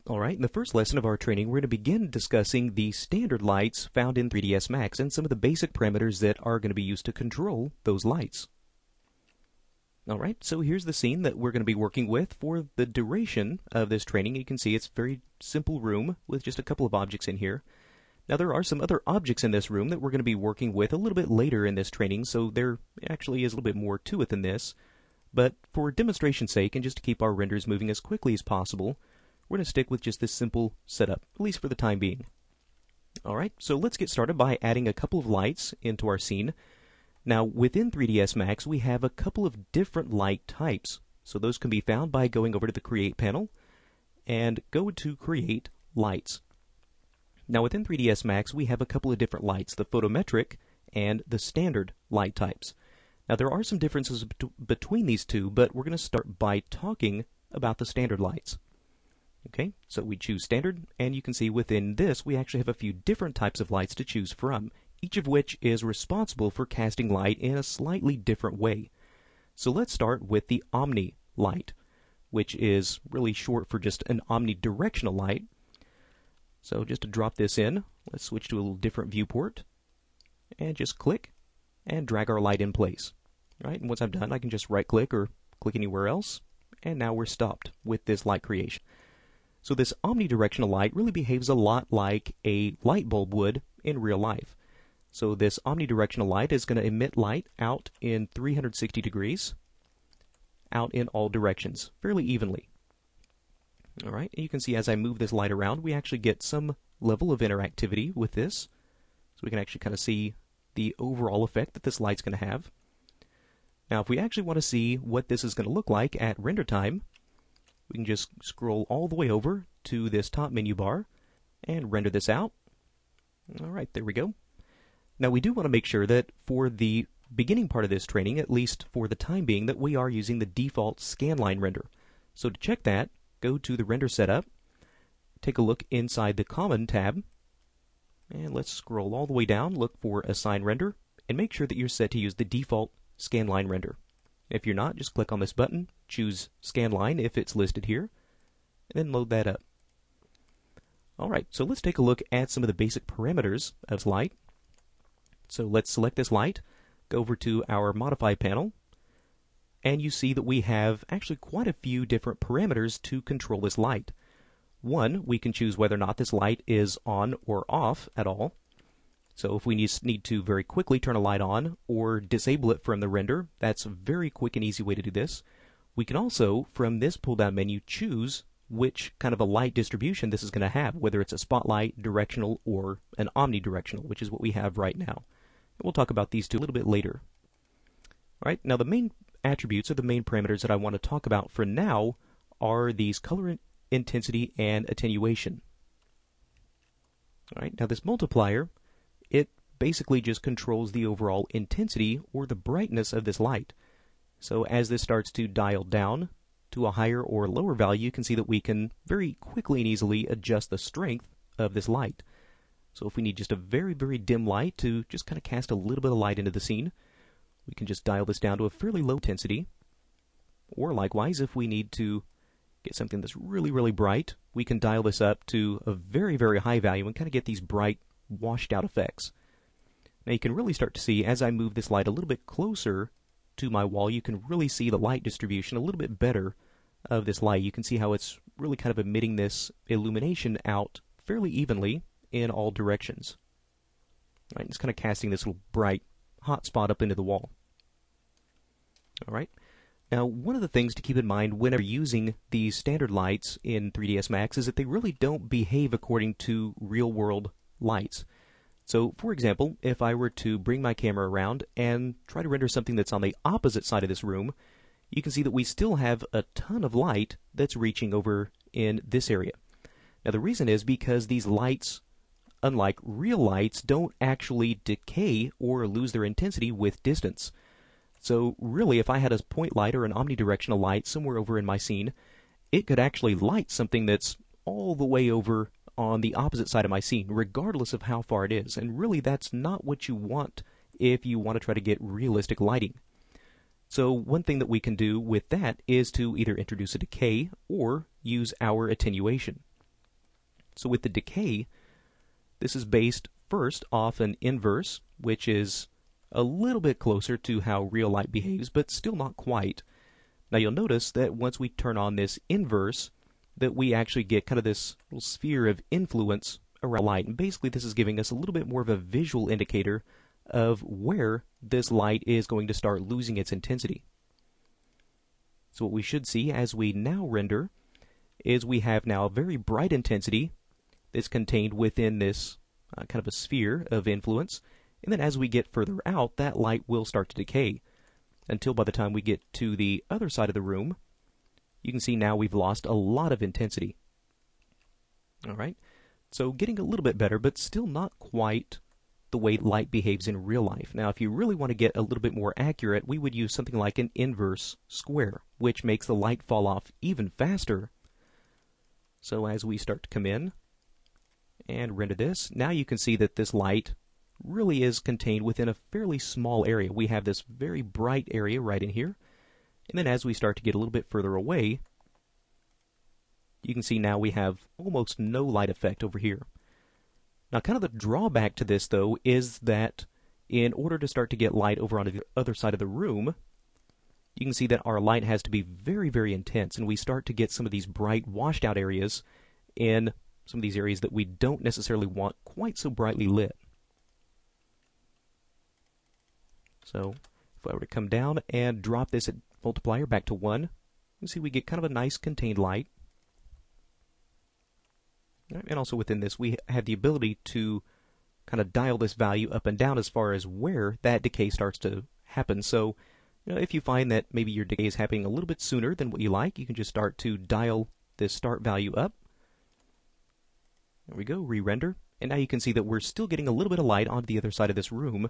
Alright, in the first lesson of our training, we're going to begin discussing the standard lights found in 3ds Max and some of the basic parameters that are going to be used to control those lights. Alright, so here's the scene that we're going to be working with for the duration of this training. You can see it's a very simple room with just a couple of objects in here. Now there are some other objects in this room that we're going to be working with a little bit later in this training, so there actually is a little bit more to it than this. But for demonstration's sake, and just to keep our renders moving as quickly as possible, we're going to stick with just this simple setup, at least for the time being. Alright, so let's get started by adding a couple of lights into our scene. Now, within 3ds Max, we have a couple of different light types. So those can be found by going over to the Create panel and go to Create Lights. Now, within 3ds Max, we have a couple of different lights, the photometric and the standard light types. Now, there are some differences between these two, but we're going to start by talking about the standard lights. Okay, so we choose standard, and you can see within this we actually have a few different types of lights to choose from, each of which is responsible for casting light in a slightly different way. So let's start with the omni light, which is really short for just an omnidirectional light. So just to drop this in, let's switch to a little different viewport, and just click and drag our light in place. Right, and once I'm done, I can just right click or click anywhere else, and now we're stopped with this light creation. So this omnidirectional light really behaves a lot like a light bulb would in real life. So this omnidirectional light is going to emit light out in 360 degrees, out in all directions, fairly evenly. Alright, and you can see as I move this light around, we actually get some level of interactivity with this. So we can actually kind of see the overall effect that this light's going to have. Now if we actually want to see what this is going to look like at render time, we can just scroll all the way over to this top menu bar and render this out. Alright, there we go. Now we do want to make sure that for the beginning part of this training, at least for the time being, that we are using the default scanline render. So to check that, go to the render setup, take a look inside the common tab, and let's scroll all the way down, look for assign render, and make sure that you're set to use the default scanline render. If you're not, just click on this button, choose Scanline if it's listed here, and then load that up. Alright, so let's take a look at some of the basic parameters of this light. So let's select this light, go over to our Modify panel, and you see that we have actually quite a few different parameters to control this light. One, we can choose whether or not this light is on or off at all. So if we need to very quickly turn a light on or disable it from the render, that's a very quick and easy way to do this. We can also, from this pull-down menu, choose which kind of a light distribution this is going to have, whether it's a spotlight, directional, or an omnidirectional, which is what we have right now. And we'll talk about these two a little bit later. All right, now the main attributes or the main parameters that I want to talk about for now are these color intensity and attenuation. All right, now this multiplier, it basically just controls the overall intensity or the brightness of this light. So as this starts to dial down to a higher or lower value, you can see that we can very quickly and easily adjust the strength of this light. So if we need just a very, very dim light to just kind of cast a little bit of light into the scene, we can just dial this down to a fairly low intensity. Or likewise, if we need to get something that's really, really bright, we can dial this up to a very, very high value and kind of get these bright washed out effects. Now you can really start to see as I move this light a little bit closer to my wall, you can really see the light distribution a little bit better of this light. You can see how it's really kind of emitting this illumination out fairly evenly in all directions. Right, it's kind of casting this little bright hot spot up into the wall. Alright, now one of the things to keep in mind whenever using these standard lights in 3ds Max is that they really don't behave according to real-world lights. So, for example, if I were to bring my camera around and try to render something that's on the opposite side of this room, you can see that we still have a ton of light that's reaching over in this area. Now the reason is because these lights, unlike real lights, don't actually decay or lose their intensity with distance. So really, if I had a point light or an omnidirectional light somewhere over in my scene, it could actually light something that's all the way over on the opposite side of my scene, regardless of how far it is. And really, that's not what you want if you want to try to get realistic lighting. So one thing that we can do with that is to either introduce a decay or use our attenuation. So with the decay, this is based first off an inverse, which is a little bit closer to how real light behaves, but still not quite. Now you'll notice that once we turn on this inverse, that we actually get kind of this little sphere of influence around light. And basically this is giving us a little bit more of a visual indicator of where this light is going to start losing its intensity. So what we should see as we now render is we have now a very bright intensity that's contained within this kind of a sphere of influence. And then as we get further out, that light will start to decay until by the time we get to the other side of the room, you can see now we've lost a lot of intensity. All right, so getting a little bit better, but still not quite the way light behaves in real life. Now, if you really want to get a little bit more accurate, we would use something like an inverse square, which makes the light fall off even faster. So as we start to come in and render this, now you can see that this light really is contained within a fairly small area. We have this very bright area right in here, and then as we start to get a little bit further away, you can see now we have almost no light effect over here. Now kind of the drawback to this though is that in order to start to get light over on the other side of the room, you can see that our light has to be very, very intense, and we start to get some of these bright washed out areas in some of these areas that we don't necessarily want quite so brightly lit. So if I were to come down and drop this multiplier back to 1, you can see we get kind of a nice contained light. And also within this, we have the ability to kind of dial this value up and down as far as where that decay starts to happen. So, if you find that maybe your decay is happening a little bit sooner than what you like, you can just start to dial this start value up. There we go, re-render. And now you can see that we're still getting a little bit of light onto the other side of this room,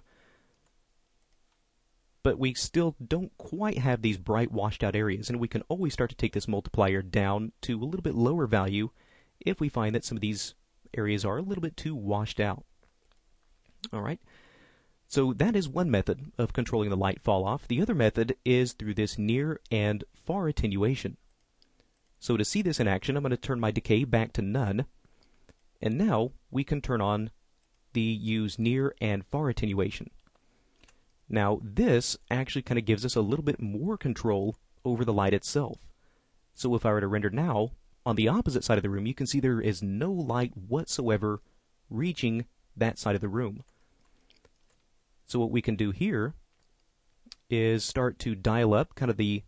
but we still don't quite have these bright washed out areas, and we can always start to take this multiplier down to a little bit lower value if we find that some of these areas are a little bit too washed out. All right, so that is one method of controlling the light fall off. The other method is through this near and far attenuation. So to see this in action, I'm going to turn my decay back to none, and now we can turn on the use near and far attenuation. Now this actually kind of gives us a little bit more control over the light itself. So if I were to render now, on the opposite side of the room, you can see there is no light whatsoever reaching that side of the room. So what we can do here is start to dial up kind of the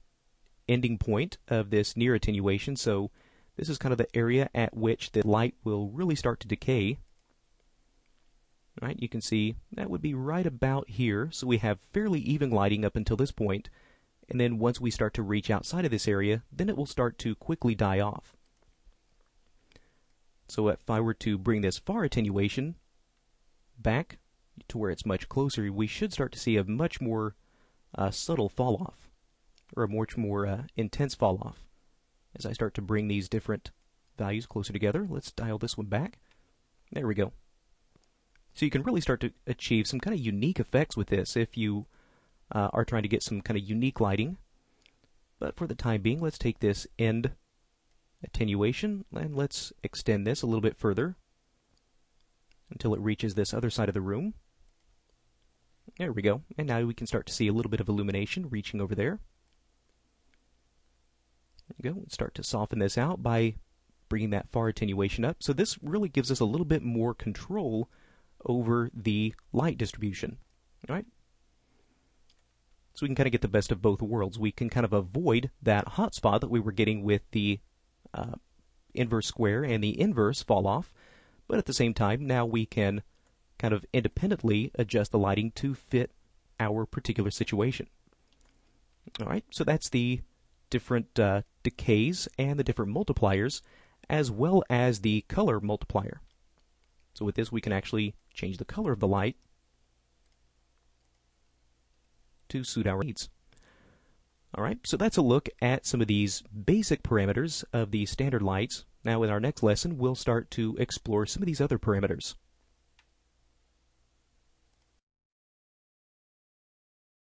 ending point of this near attenuation. So this is kind of the area at which the light will really start to decay. All right, you can see that would be right about here. So we have fairly even lighting up until this point. And then once we start to reach outside of this area, then it will start to quickly die off. So if I were to bring this far attenuation back to where it's much closer, we should start to see a much more subtle fall off, or a much more intense fall off. As I start to bring these different values closer together, let's dial this one back. There we go. So you can really start to achieve some kind of unique effects with this if you are trying to get some kind of unique lighting. But for the time being, let's take this end attenuation and let's extend this a little bit further until it reaches this other side of the room. There we go. And now we can start to see a little bit of illumination reaching over there. There we go. Let's start to soften this out by bringing that far attenuation up. So this really gives us a little bit more control over the light distribution. All right? So we can kind of get the best of both worlds. We can kind of avoid that hot spot that we were getting with the inverse square and the inverse fall off, but at the same time, now we can kind of independently adjust the lighting to fit our particular situation. All right, so that's the different decays and the different multipliers, as well as the color multiplier. So with this, we can actually change the color of the light to suit our needs. All right, so that's a look at some of these basic parameters of the standard lights. Now in our next lesson, we'll start to explore some of these other parameters.